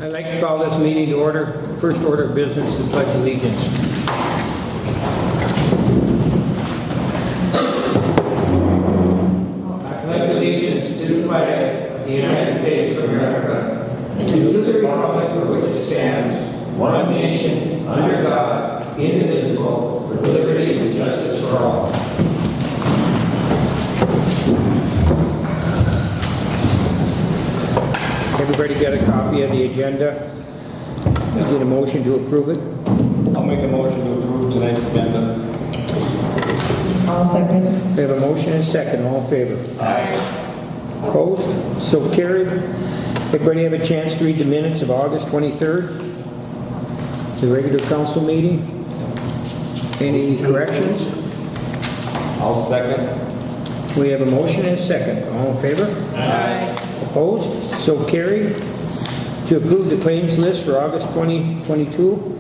I'd like to call this meeting to order. First order of business is pledge allegiance. I pledge allegiance to the flag of the United States of America and to the republic for which it stands, one nation, under God, indivisible, with liberty and justice for all. Everybody got a copy of the agenda? I need a motion to approve it. I'll make a motion to approve tonight's agenda. I'll second. We have a motion and a second. All in favor? Aye. Opposed? So carried. Everybody have a chance to read the minutes of August 23rd? It's a regular council meeting. Any corrections? I'll second. We have a motion and a second. All in favor? Aye. Opposed? So carried. To approve the claims list for August 2022.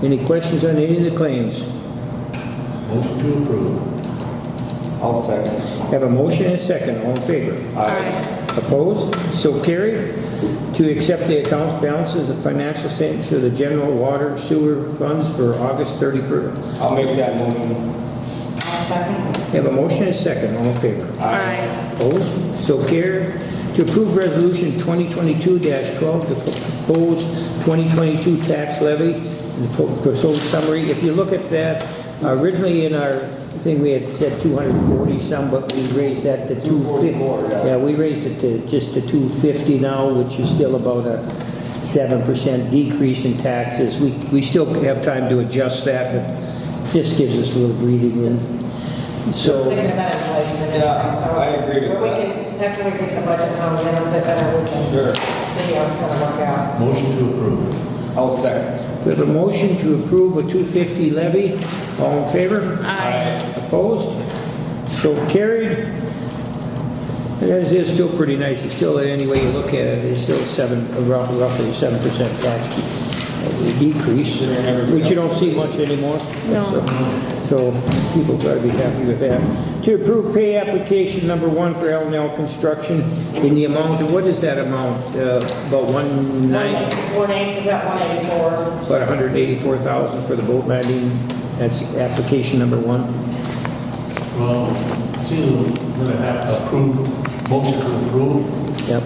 Any questions on any of the claims? Motion to approve. I'll second. Have a motion and a second. All in favor? Aye. Opposed? So carried. To accept the accounts balances of financial statements for the general water sewer funds for August 31st. I'll make that motion. I'll second. Have a motion and a second. All in favor? Aye. Opposed? So carried. To approve resolution 2022-12, the proposed 2022 tax levy, the proposed summary. If you look at that, originally in our thing we had said 240 some, but we raised that to 250. Yeah, we raised it to just to 250 now, which is still about a 7% decrease in taxes. We still have time to adjust that, but this gives us a little breathing room. So, Thinking about inflation and everything, Yeah, so I agree with we that. can, after we get the budget comes in a bit better, we can Sure. see how it's gonna work out. Motion to approve. I'll second. we have a motion to approve a 250 levy. All in favor? Aye. Opposed? So carried. It is still pretty nice. It's still, any way you look at it, it's still roughly 7% tax decrease, which you don't see much anymore. No. So people got to be happy with that. To approve pay application number 1 for L&L Construction in the amount of, what is that amount? About 180, about 184. about 184,000 for the boat landing. That's application number 1. Well, it's either we're going to have approve, motion to approve. Yep.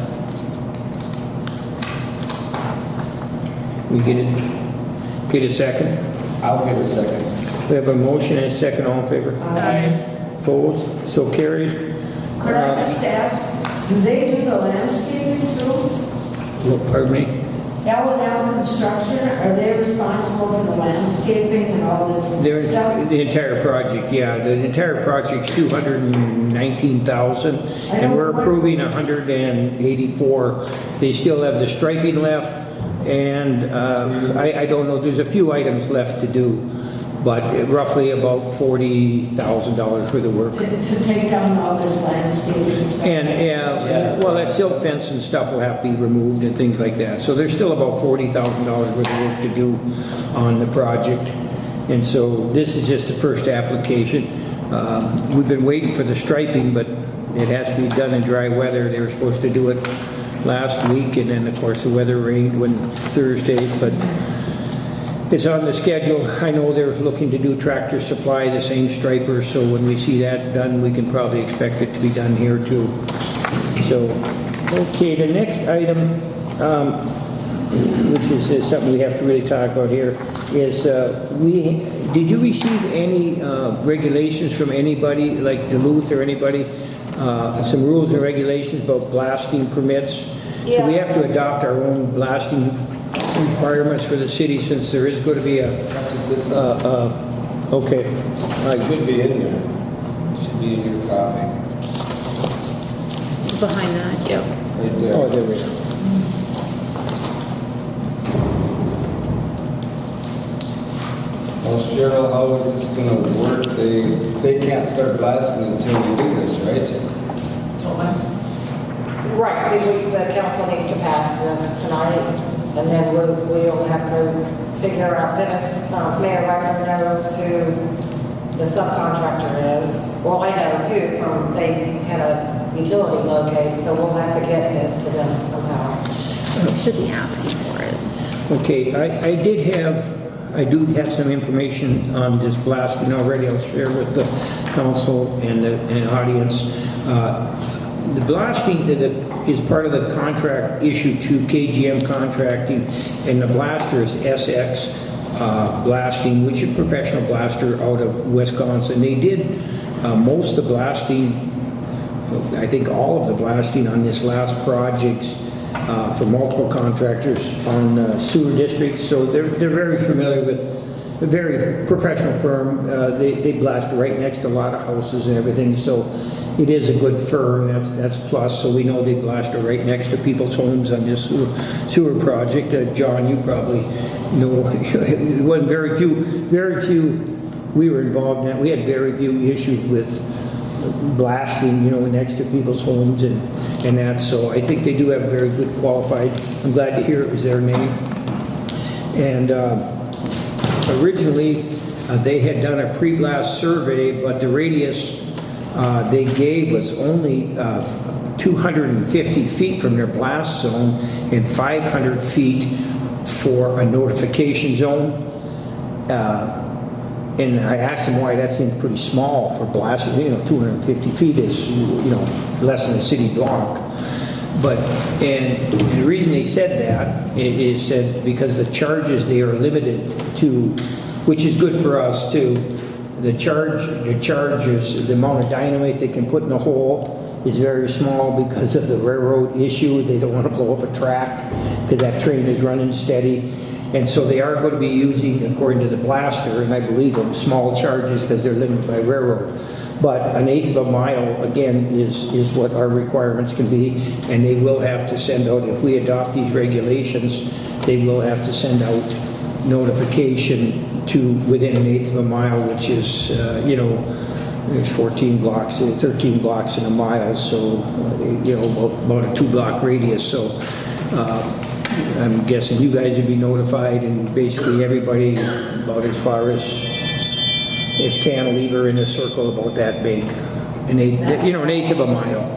We get a second? I'll get a second. We have a motion and a second. All in favor? Aye. Opposed? So carried. Could I just ask, do they do the landscaping too? Pardon me? L&L Construction, are they responsible for the landscaping and all this There's stuff? the entire project, yeah. The entire project's $219,000, and we're approving 184. They still have the striping left, and I don't know, there's a few items left to do, but roughly about $40,000 worth of work. To take down all this landscaping stuff? And, well, that silt fence and stuff will have to be removed and things like that. So there's still about $40,000 worth of work to do on the project. And so this is just the first application. We've been waiting for the striping, but it has to be done in dry weather. They were supposed to do it last week, and then of course the weather rained when Thursday, but it's on the schedule. I know they're looking to do Tractor Supply, the same stripers, so when we see that done, we can probably expect it to be done here too. So, okay, the next item, which is something we have to really talk about here, is did you receive any regulations from anybody, like Duluth or anybody, some rules and regulations about blasting permits? Do we have to adopt our own blasting requirements for the city, since there is going to be a, okay. It should be in there. It should be in your copy. Behind that, yep. Right there. Oh, there we go. Well, Cheryl, how is this gonna work? They can't start blasting until we do this, right? Right, the council needs to pass this tonight, and then we'll have to figure out, Dennis, Mayor Wagner knows who the subcontractor is. Well, I know too, they had a utility locate, so we'll have to get this to them somehow. should be asking for it. Okay, I do have some information on this blasting already. I'll share with the council and the audience. The blasting that is part of the contract issued to KGM Contracting, and the blaster is SX Blasting, which is a professional blaster out of Wisconsin. They did most of the blasting, I think all of the blasting on this last project for multiple contractors on sewer districts. So they're very familiar with a very professional firm. They blast right next to a lot of houses and everything. So it is a good firm. That's plus. So we know they blast right next to people's homes on this sewer project. John, you probably know it wasn't very few. We were involved in that. We had very few issues with blasting, next to people's homes and that. So I think they do have very good qualified. I'm glad to hear it was their name. And originally they had done a pre-blast survey, but the radius they gave was only 250 feet from their blast zone and 500 feet for a notification zone. And I asked him why that seemed pretty small for blasting. 250 feet is, less than a city block. And the reason they said that is said because the charges they are limited to, which is good for us too. The charges, the amount of dynamite they can put in the hole is very small because of the railroad issue. They don't want to blow up a track because that train is running steady. And so they are going to be using, according to the blaster, and I believe them, small charges because they're limited by railroad. But an eighth of a mile, again, is what our requirements can be, and they will have to send out, if we adopt these regulations, they will have to send out notification to within an eighth of a mile, which is, there's 13 blocks in a mile, so, about a 2-block radius. So I'm guessing you guys would be notified, and basically everybody about as far as cantilever in a circle about that big, an eighth of a mile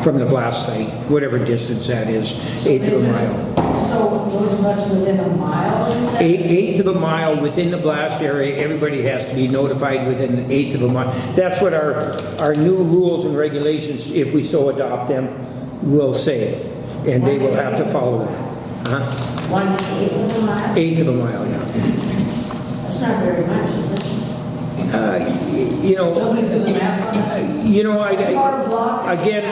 from the blast site, whatever distance that is, eighth of a mile. So those of us within a mile, you said? Eighth of a mile within the blast area, everybody has to be notified within an eighth of a mile. That's what our new rules and regulations, if we so adopt them, will say, and they will have to follow them. Huh? 1/8 of a mile? Eighth of a mile, yeah. That's not very much, is it? Somebody do the math on that? Again,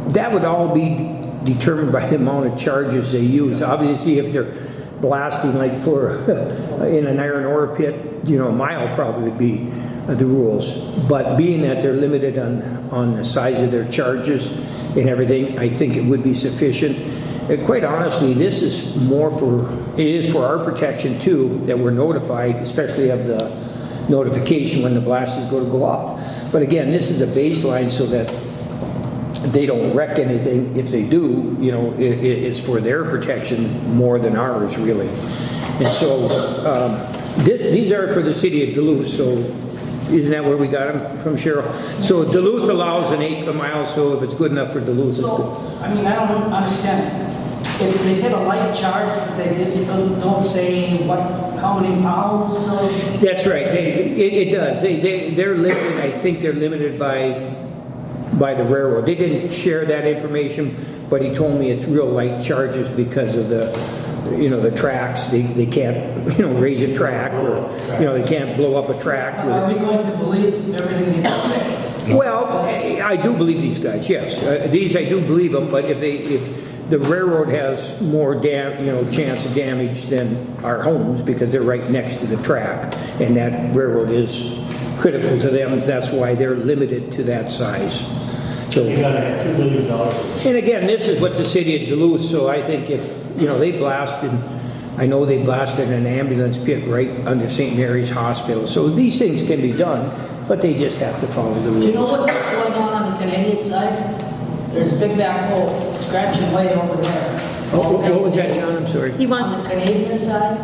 that would all be determined by the amount of charges they use. Obviously, if they're blasting like in an iron ore pit, a mile probably would be the rules. But being that they're limited on the size of their charges and everything, I think it would be sufficient. And quite honestly, this is for our protection too, that we're notified, especially of the notification when the blast is going to go off. But again, this is a baseline so that they don't wreck anything. If they do, it's for their protection more than ours, really. And so these are for the city of Duluth. So isn't that where we got them from, Cheryl? So Duluth allows an eighth of a mile. So if it's good enough for Duluth, it's good. I mean, I don't understand. If they said a light charge, but they don't say how many pounds. That's right. It does. They're limited. I think they're limited by the railroad. They didn't share that information, but he told me it's real light charges because of the tracks. They can't raise a track, or they can't blow up a track. Are we going to believe everything you say? Well, I do believe these guys. Yes, these I do believe them. But if the railroad has more chance of damage than our homes because they're right next to the track, and that railroad is critical to them. That's why they're limited to that size. So You gotta have $2 million. and again, this is what the city of Duluth. So I think if they blasted, I know they blasted an ambulance pit right under St. Mary's Hospital. So these things can be done, but they just have to follow the rules. Do you know what's going on the Canadian side? There's a big backhoe scratching away over there. What was that, John? I'm sorry. He wants, On the Canadian side,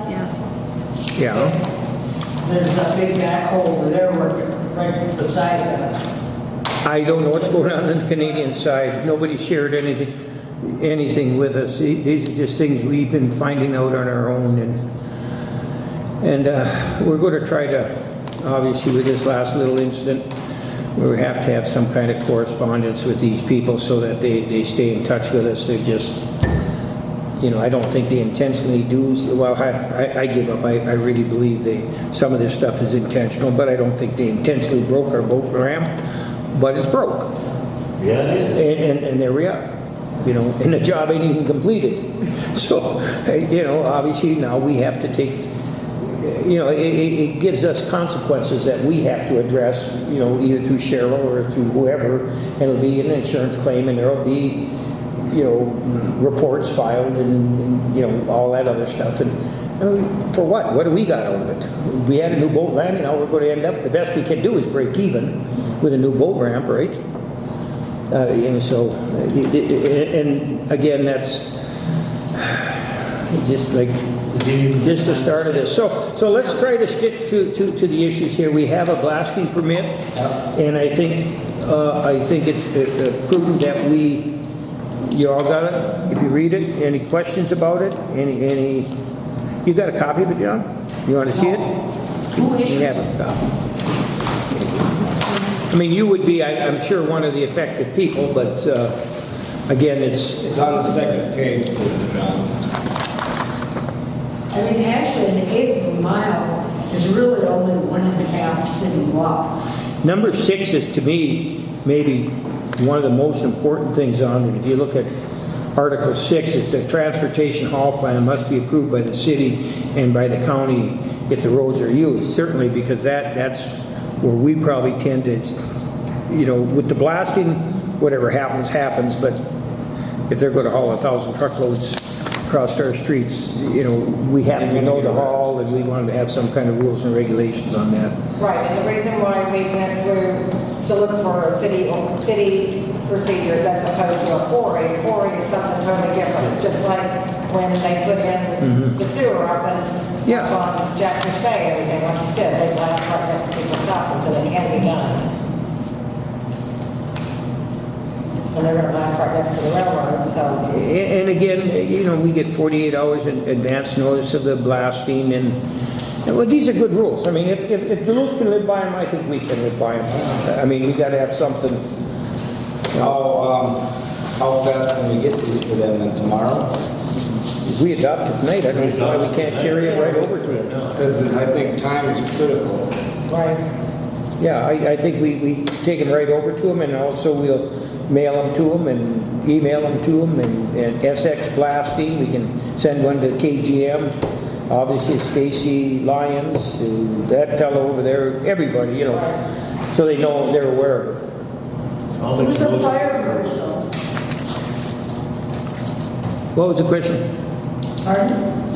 Yeah. there's a big backhoe over there working right beside that. I don't know what's going on the Canadian side. Nobody shared anything with us. These are just things we've been finding out on our own, and we're going to try to, obviously with this last little incident, we have to have some kind of correspondence with these people so that they stay in touch with us. They just, I don't think they intentionally do. Well, I give up. I really believe some of this stuff is intentional, but I don't think they intentionally broke our boat ramp. But it's broke. Yeah, it is. And there we are. And the job ain't even completed. So, obviously now we have to take, it gives us consequences that we have to address, either through Cheryl or through whoever, and it'll be an insurance claim, and there'll be, reports filed and all that other stuff. And for what? What do we got out of it? We had a new boat landing, now we're going to end up, the best we can do is break even with a new boat ramp, right? And so, and again, that's just the start of this. So let's try to stick to the issues here. We have a blasting permit, and I think it's prudent that you all got it. If you read it, any questions about it? Any? You got a copy of it, John? You want to see it? You have a copy. I mean, you would be, I'm sure, one of the affected people, but again, it's on the second page. I mean, actually, an eighth of a mile is really only 1.5 city blocks. number 6 is, to me, maybe one of the most important things on it. If you look at Article 6, it's the transportation hall plan must be approved by the city and by the county if the roads are used. Certainly, because that's where we probably tend to, with the blasting, whatever happens, but if they're going to haul 1,000 truckloads across our streets, we have to know the haul, and we wanted to have some kind of rules and regulations on that. Right, and the reason why we went through to look for city procedures as opposed to a quarry is something totally different. Just like when they put in the sewer up on Jackfish Bay, everything, like you said, they blast right next to people's houses, so it can be done. And they're going to blast right next to the railroad, so. And again, we get 48 hours in advance notice of the blasting, and well, these are good rules. I mean, if the rules can live by them, I think we can live by them. I mean, we got to have something. How fast can we get these to them then tomorrow? If we adopt it tonight, I don't know why we can't carry it right over to them. Because I think time is critical. Right. Yeah, I think we take it right over to them, and also we'll mail them to them and email them to them, and SX blasting, we can send one to KGM. Obviously, Stacy Lyons, that fellow over there, everybody, so they know, they're aware of it. Who's the fire marshal? What was the question? Pardon?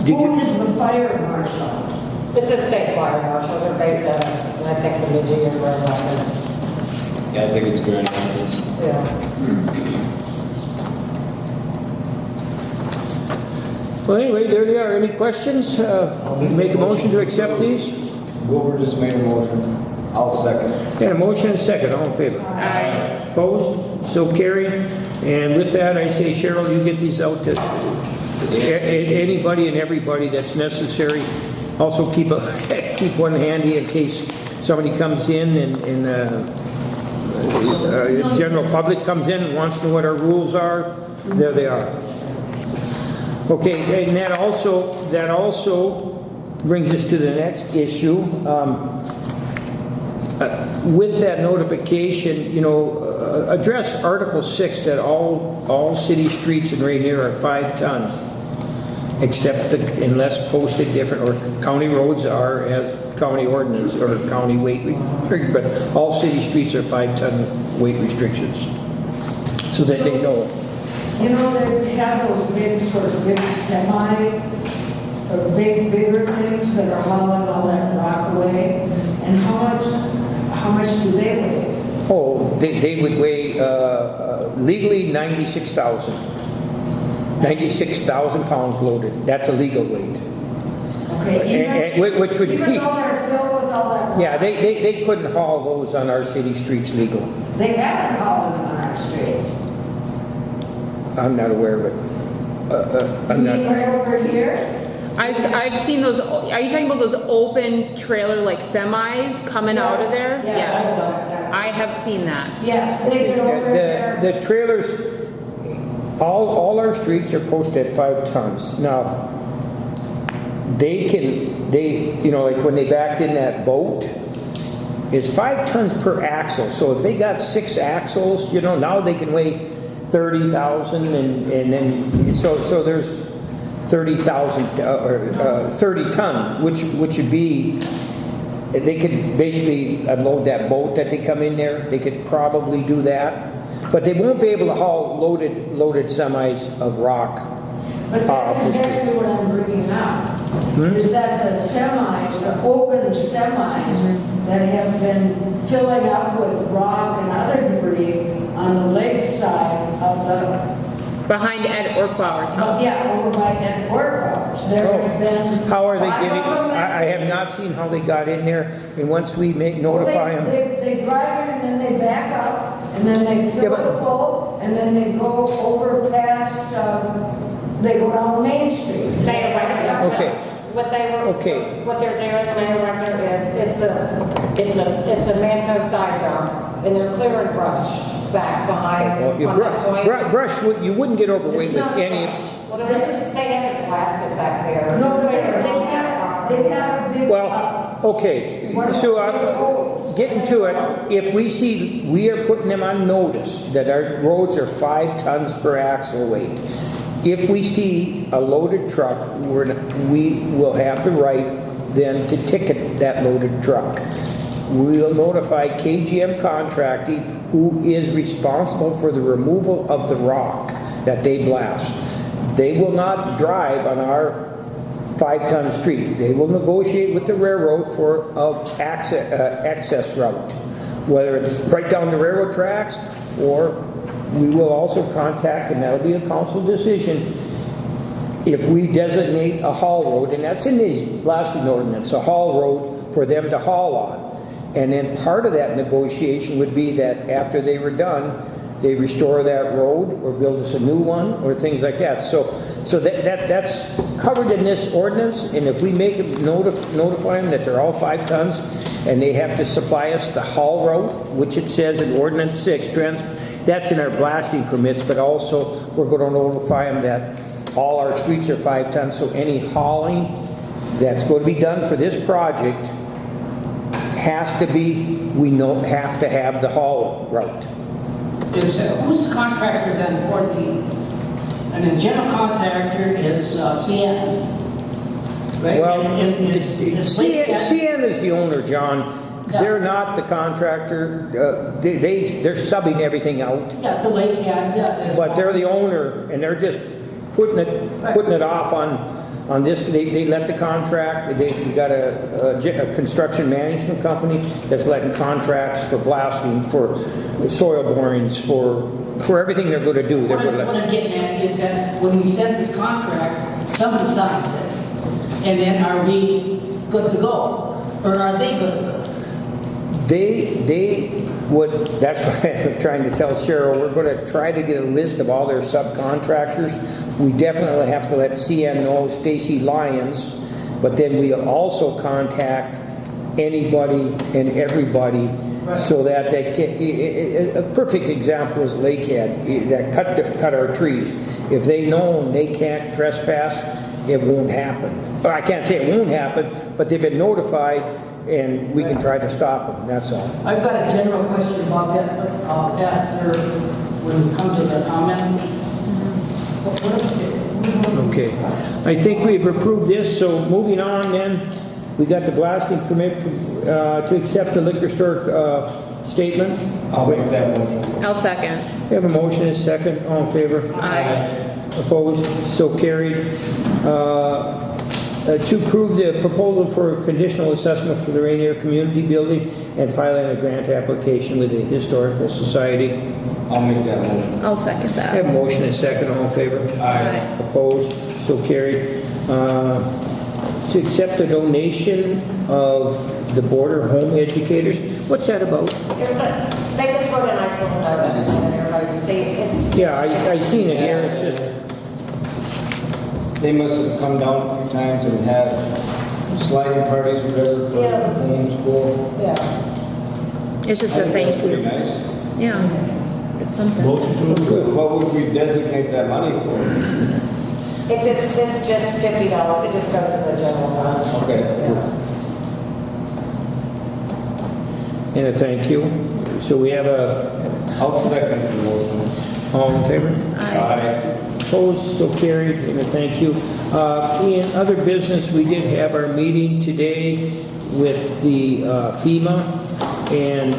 Did Who you- is the fire marshal? It's a state fire marshal, they're based out of, I think, the Virginia Grand Rapids. Yeah, I think it's Grand Rapids. Yeah. Well, anyway, there they are. Any questions? Make a motion to accept these? Wilbur just made a motion. I'll second. Yeah, a motion and a second. All in favor? Aye. Opposed? So carried. And with that, I say, Cheryl, you get these out to anybody and everybody that's necessary. Also keep one handy in case somebody comes in and general public comes in and wants to know what our rules are. There they are. Okay, and that also brings us to the next issue. With that notification, address Article 6 that all city streets in Ranier are 5 ton, except unless posted different, or county roads are as county ordinance or county weight restrictions, but all city streets are 5 ton weight restrictions, so that they know. They have those big semi, or bigger things that are hauling all that rock away, and how much do they weigh? Oh, they would weigh legally 96,000. 96,000 pounds loaded. That's a legal weight. Okay, Which would even be, though they're filled with all that rock? yeah, they couldn't haul those on our city streets legal. They haven't hauled them on our streets. I'm not aware of it. I'm You mean not, right over here? I've seen those, are you talking about those open trailer like semis coming out of there? Yes. I have seen that. Yes, they've been over there. the trailers, all our streets are posted at 5 tons. Now, you know, like when they backed in that boat, it's 5 tons per axle. So if they got 6 axles, you know, now they can weigh 30,000 and then, so there's 30,000 or 30 ton, which would be, they could basically unload that boat that they come in there. They could probably do that, but they won't be able to haul loaded semis of rock. But that's exactly what I'm bringing up. Is that the semis, the open semis that have been filling up with rock and other debris on the lake side of the, Behind Ed Orkbauer's house. yeah, over by Ed Workhouse. There have been. How are they 5 getting? of them. I have not seen how they got in there. And once we notify them, They drive in and then they back up and then they Yeah, fill but- it full and then they go over past, they go down Main Street. Mayor Wagner. Okay. What they're doing, Mayor Wagner, is it's a Manco side dump, and they're clearing brush back behind well, on that point. brush, you wouldn't get overweight with any. Well, they haven't blasted back there. No, They're they clearing all that got a big. Well, okay, so getting to it, if we see, we are putting them on notice that our roads are 5 tons per axle weight. If we see a loaded truck, we will have the right then to ticket that loaded truck. We will notify KGM Contracting, who is responsible for the removal of the rock that they blast. They will not drive on our 5-ton street. They will negotiate with the railroad for access route, whether it's right down the railroad tracks, or we will also contact, and that'll be a council decision, if we designate a haul road, and that's in the blasting ordinance, a haul road for them to haul on. And then part of that negotiation would be that after they were done, they restore that road or build us a new one or things like that. So that's covered in this ordinance, and if we make them notify them that they're all 5 tons and they have to supply us the haul route, which it says in Ordinance 6, that's in our blasting permits, but also we're going to notify them that all our streets are 5 tons, so any hauling that's going to be done for this project has to be, have to have the haul route. Who's the contractor then for and the general contractor is CN, right? Well, Lake Ed. CN is the owner, John. Yeah. They're not the contractor. They're subbing everything out, Yeah, the Lake Ed, yeah. but they're the owner, and they're just putting it off on this. They let the contract. They got a construction management company that's letting contracts for blasting, for soil borings, for everything they're going to do. They're What going to I'm getting at is that when we send this contract, somebody signs it, and then are we good to go? Or are they good to go? They would, that's why I'm trying to tell Cheryl, we're going to try to get a list of all their subcontractors. We definitely have to let CN know, Stacy Lyons, but then we'll also contact anybody and everybody so that they can, a perfect example is Lakehead, that cut our trees. If they know they can't trespass, it won't happen. Or I can't say it won't happen, but they've been notified, and we can try to stop them, that's all. I've got a general question about that, after, when we come to the comment. Okay, I think we've approved this, so moving on then, we got the blasting permit to accept the liquor store statement. I'll make that motion. I'll second. We have a motion and a second, all in favor? Aye. Opposed, so carried. To approve the proposal for conditional assessment for the Ranier Community Building and filing a grant application with the Historical Society. I'll make that motion. I'll second I have a that. motion and a second, all in favor? Aye. Opposed, so carried. To accept the donation of the Border Home Educators. What's that about? They just wrote a nice little note that everybody can see. It's. Yeah, I seen it here, it's just, They must have come down a few times and had sliding parties, whatever, for Yeah. homeschool. Yeah. It's just I a think thank that's pretty you. nice. Yeah, it's something. Motion to approve. What would we designate that money for? It's just $50. It just goes to the general fund. Okay. Yeah. and a thank you. So we have a, I'll second the motion. all in favor? Aye. Opposed, so carried, and a thank you. In other business, we did have our meeting today with the FEMA, and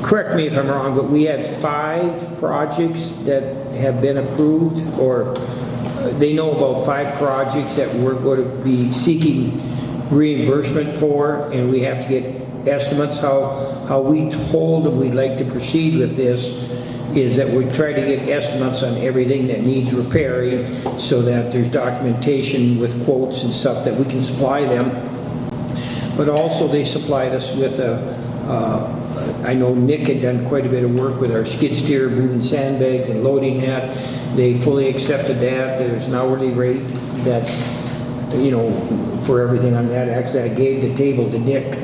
correct me if I'm wrong, but we had 5 projects that have been approved, or they know about 5 projects that we're going to be seeking reimbursement for, and we have to get estimates. How we told them we'd like to proceed with this is that we try to get estimates on everything that needs repairing, so that there's documentation with quotes and stuff that we can supply them. But also they supplied us with I know Nick had done quite a bit of work with our skid steer, moving sandbags and loading that. They fully accepted that. There's an hourly rate that's, for everything on that. Actually, I gave the table to Nick.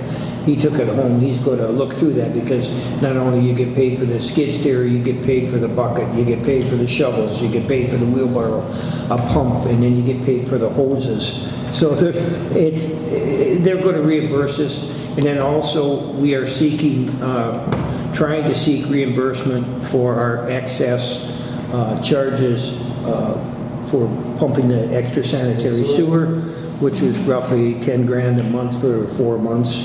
He took it home. He's going to look through that, because not only you get paid for the skid steer, you get paid for the bucket, you get paid for the shovels, you get paid for the wheelbarrow, a pump, and then you get paid for the hoses. So they're going to reimburse us. And then also we are trying to seek reimbursement for our excess charges for pumping the extra sanitary sewer, which was roughly 10 grand a month for 4 months.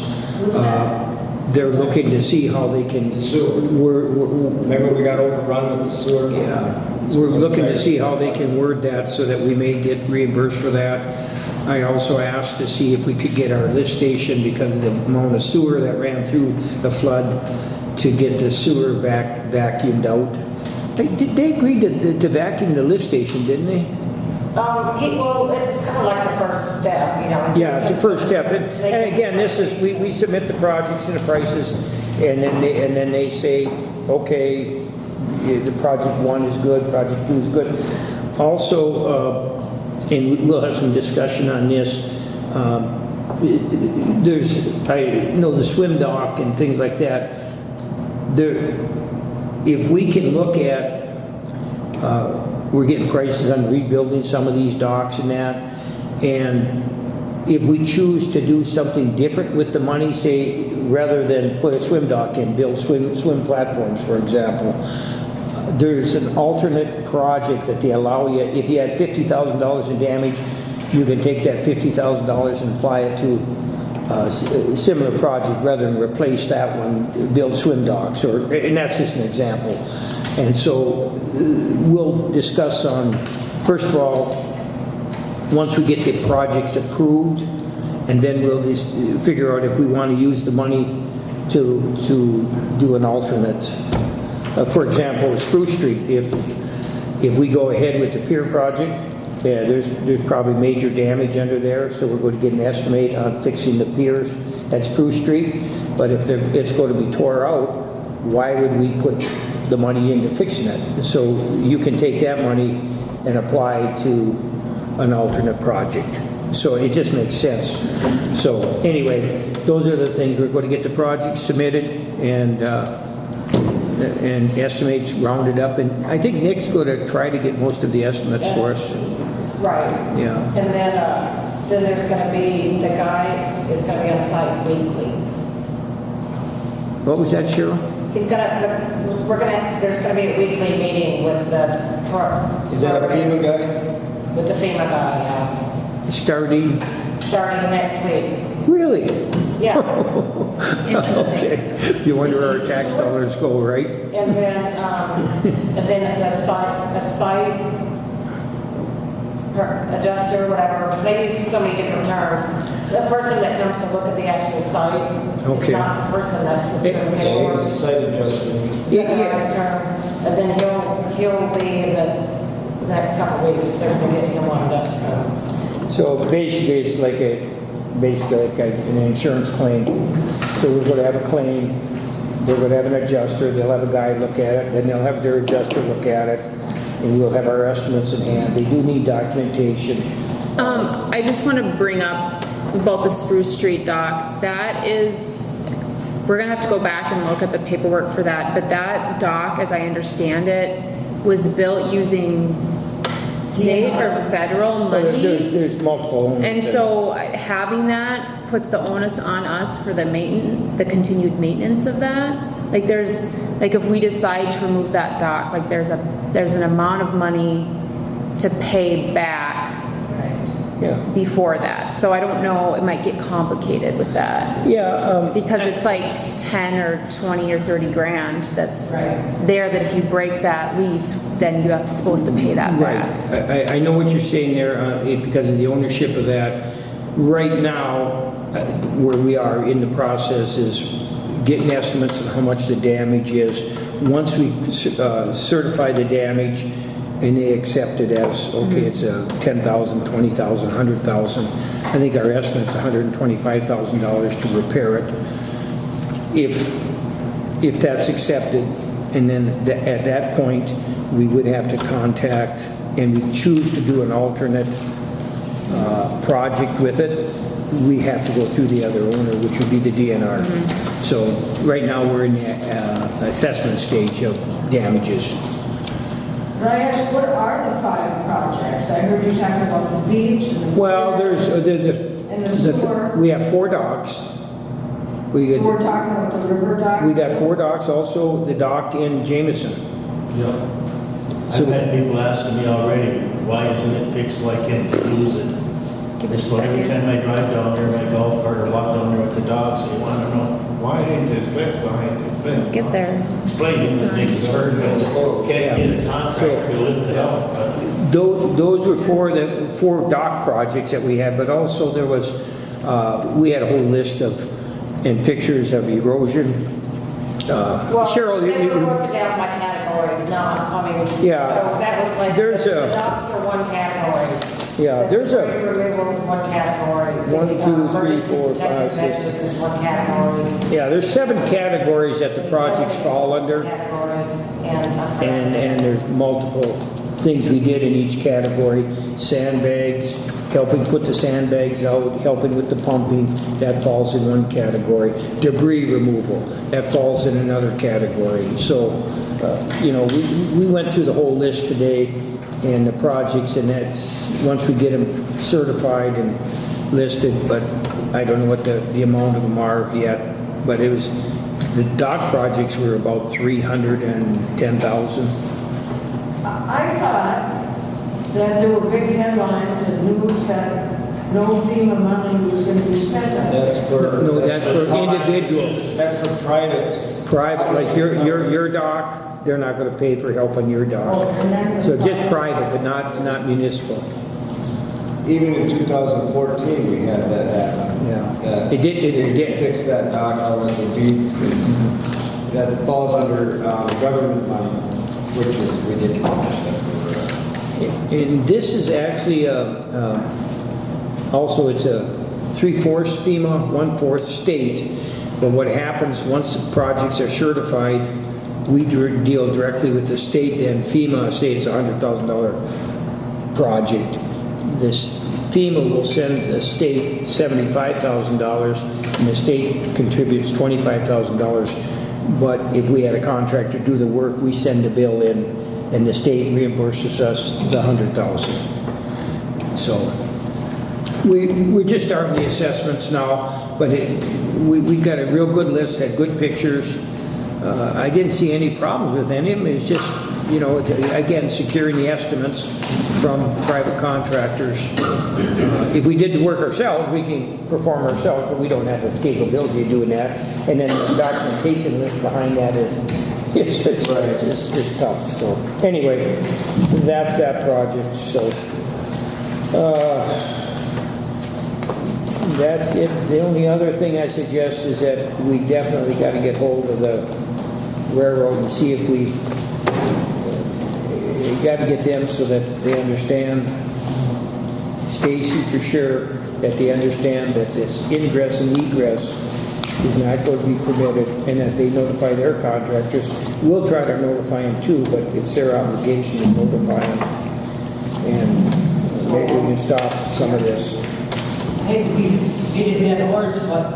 They're looking to see how they can. The sewer. Remember we got overrun with the sewer? Yeah, we're looking to see how they can word that so that we may get reimbursed for that. I also asked to see if we could get our lift station, because of the amount of sewer that ran through the flood, to get the sewer vacuumed out. They agreed to vacuum the lift station, didn't they? It's kind of like the first step, Yeah, it's the first step. And again, this is, we submit the projects and the prices, and then they say, okay, the project 1 is good, project 2 is good. Also, and we'll have some discussion on this, I know the swim dock and things like that, if we can look at, we're getting prices on rebuilding some of these docks and that, and if we choose to do something different with the money, say, rather than put a swim dock in, build swim platforms, for example, there's an alternate project that they allow you. If you had $50,000 in damage, you can take that $50,000 and apply it to a similar project, rather than replace that one, build swim docks, and that's just an example. And so we'll discuss first of all, once we get the projects approved, and then we'll just figure out if we want to use the money to do an alternate. For example, Spruce Street, if we go ahead with the pier project, there's probably major damage under there, so we're going to get an estimate on fixing the piers at Spruce Street. But if it's going to be tore out, why would we put the money into fixing it? So you can take that money and apply to an alternate project. So it just makes sense. So anyway, those are the things. We're going to get the project submitted and estimates rounded up. And I think Nick's going to try to get most of the estimates for us. Right. Yeah. And then there's going to be, the guy is going to be on site weekly. What was that, Cheryl? There's going to be a weekly meeting with the. Is that a FEMA guy? With the FEMA guy, yeah. Starting? Starting next week. Really? Yeah. Interesting. Okay. You wonder where our tax dollars go, right? And then the site adjuster, whatever, they use so many different terms. The person that comes to look at the actual site Okay. is not the person that is doing the Yeah, paperwork. he's a site adjuster. Second term, and then he'll be in the next couple of weeks, they're going to get him lined up to come. So basically, it's like basically like an insurance claim. So we're gonna have a claim, they're gonna have an adjuster, they'll have a guy look at it, then they'll have their adjuster look at it, and we'll have our estimates in hand. They do need documentation. I just want to bring up about the Spruce Street dock. That is, we're gonna have to go back and look at the paperwork for that, but that dock, as I understand it, was built using state or federal Well, money. There's multiple owners. And so having that puts the onus on us for the continued maintenance of that. Like there's, like if we decide to remove that dock, like there's an amount of money to pay back Yeah, before that. So I don't know, it might get complicated with that. yeah. Because it's like 10 or 20 or 30 grand that's there, that if you break that lease, then you have supposed to pay that back. Right. I know what you're saying there, because of the ownership of that. Right now, where we are in the process is getting estimates on how much the damage is. Once we certify the damage and they accept it as, okay, it's a $10,000, $20,000, $100,000, I think our estimate's $125,000 to repair it. If that's accepted, and then at that point, we would have to contact, and we choose to do an alternate project with it, we have to go through the other owner, which would be the DNR. So right now, we're in the assessment stage of damages. Can I ask, what are the 5 projects? I heard you talking about the beach and the... Well, there's, and the sewer. we have 4 docks. We So we're got, talking about the river dock? we got 4 docks, also the dock in Jameson. Yeah. I've had people asking me already, why isn't it fixed, why can't they use it? It's what every time I drive down there, my golf cart or walk down there with the dogs, they want to know, why ain't this fixed, why ain't this fixed? Get there. Explain to them that they can start, can't get a contract to lift it out, but Those were 4 dock projects that we had, but also there was, we had a whole list of, and pictures of erosion. Well, Cheryl, they were broken down by categories, not, I mean, Yeah. so that was like, There's the a- docks are one category. Yeah, The there's debris removal is one category. 1, 2, 3, Emergency 4, 5, protective 6. measures is one category. Yeah, there's 7 categories that the projects fall under, Category, and there's multiple things we did in each category. Sandbags, helping put the sandbags out, helping with the pumping, that falls in one category. Debris removal, that falls in another category. So, we went through the whole list today and the projects, and that's, once we get them certified and listed, but I don't know what the amount of them are yet, but it was, the dock projects were about 310,000. I thought that there were big headlines and news that no FEMA money was going to be spent on it. That's for... No, that's for individuals. That's for private. Private, like your dock, they're not gonna pay for help on your Oh, dock. and then- So just private, but not municipal. Even in 2014, we had that happen. Yeah. It did. They fixed that dock out at the beach. That falls under government money, which is ridiculous. And this is actually also it's a 3/4 FEMA, 1/4 state. But what happens once the projects are certified, we deal directly with the state. Then FEMA, say it's a $100,000 project, this FEMA will send the state $75,000, and the state contributes $25,000. But if we had a contractor do the work, we send the bill in, and the state reimburses us the $100,000. So we're just starting the assessments now, but we've got a real good list, had good pictures. I didn't see any problems with any of them. It's just, again, securing the estimates from private contractors. If we did the work ourselves, we can perform ourselves, but we don't have the capability of doing that. And then the documentation list behind that is tough. So anyway, that's that project. So that's it. The only other thing I suggest is that we definitely got to get hold of the railroad and see if we got to get them so that they understand. Stacy for sure. that they understand that this ingress and egress is not going to be permitted, and that they notify their contractors. We'll try to notify them too, but it's their obligation to notify them. And maybe we can stop some of this. Hey, we beat a dead horse, but,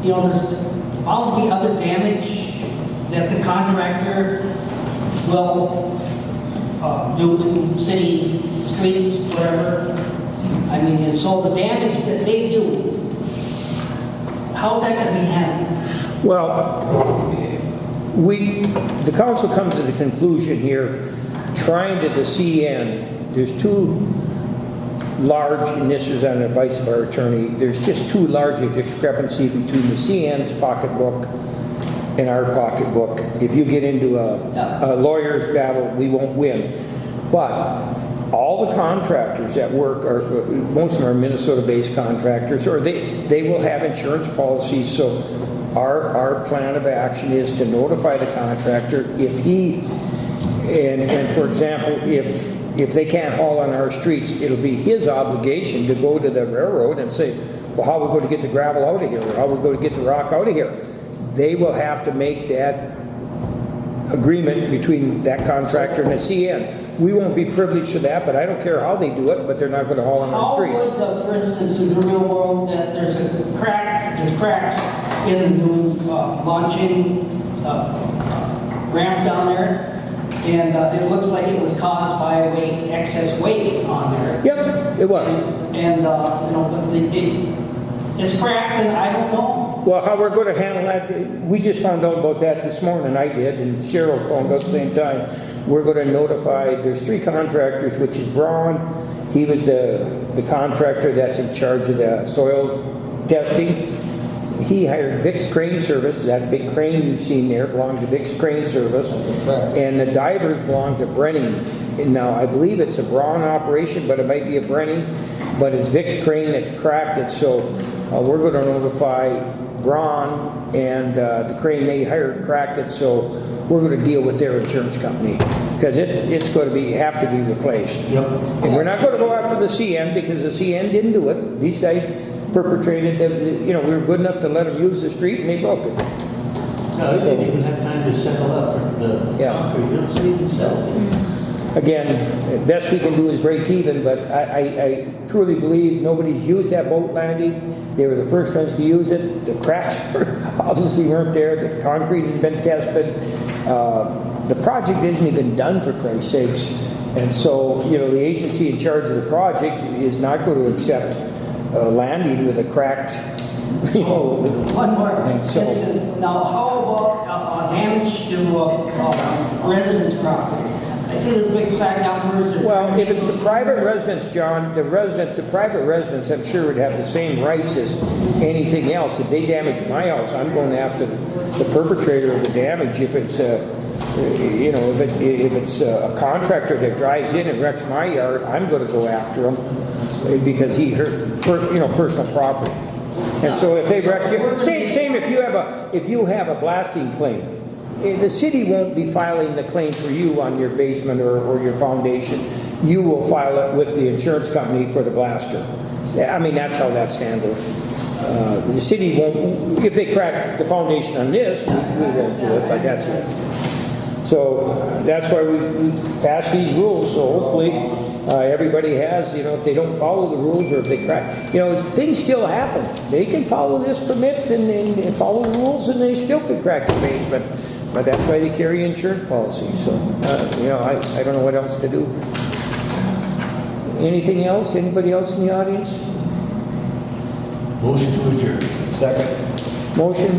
you know, there's all the other damage that the contractor will do to city streets, whatever. I mean, and so the damage that they do, how's that gonna be handled? Well, the council comes to the conclusion here, trying to the CN, there's two large, and this is on the advice of our attorney, there's just too large a discrepancy between the CN's pocketbook and our pocketbook. If you get into a lawyer's battle, we won't win. But all the contractors that work, most of them are Minnesota-based contractors, or they will have insurance policies. So our plan of action is to notify the contractor if he, and for example, if they can't haul on our streets, it'll be his obligation to go to the railroad and say, well, how are we going to get the gravel out of here? Or how are we going to get the rock out of here? They will have to make that agreement between that contractor and the CN. We won't be privileged to that, but I don't care how they do it, but they're not going to haul on our How streets. would, for instance, in the real world, that there's cracks in the new launching ramp down there, and it looks like it was caused by excess weight on there. Yep, it was. And you know, but it's cracked, and I don't know. Well, how we're going to handle that, we just found out about that this morning, I did, and Cheryl found out at the same time. We're going to notify, there's 3 contractors, which is Braun, he was the contractor that's in charge of the soil testing. He hired Vic's Crane Service, that big crane you've seen there belonged to Vic's Crane Service, and the divers belong to Brenning. And now, I believe it's a Braun operation, but it might be a Brenning, but it's Vic's Crane that's cracked it, so we're going to notify Braun, and the crane they hired cracked it, so we're going to deal with their insurance company, because it's going to have to be replaced. Yep. And we're not going to go after the CN, because the CN didn't do it. These guys perpetrated, we were good enough to let them use the street, and they broke it. No, they didn't even have time to settle up for the concrete, they don't even settle it. Again, best we can do is break even, but I truly believe nobody's used that boat landing. They were the first ones to use it. The cracks obviously weren't there. The concrete has been tested. The project isn't even done, for Christ's sakes. And so, the agency in charge of the project is not going to accept landing with a cracked, One more. And so- Now, how about damage to residence property? I see the big side numbers. Well, if it's the private residence, John, the private residents, I'm sure would have the same rights as anything else. If they damage my house, I'm going after the perpetrator of the damage. If it's, if it's a contractor that drives in and wrecks my yard, I'm going to go after him because he hurt, personal property. And so if they wreck you, same if you have a blasting claim. The city won't be filing the claim for you on your basement or your foundation. You will file it with the insurance company for the blaster. I mean, that's how that's handled. The city won't, if they crack the foundation on this, we won't do it, but that's it. So that's why we pass these rules, so hopefully everybody has, if they don't follow the rules or if they crack, things still happen. They can follow this permit and follow the rules and they still could crack the basement. But that's why they carry insurance policies. So, I don't know what else to do. Anything else? Anybody else in the audience? Motion to adjourn. Second. Motion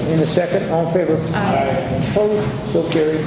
in a second. All in favor? Aye. Opposed? So carried.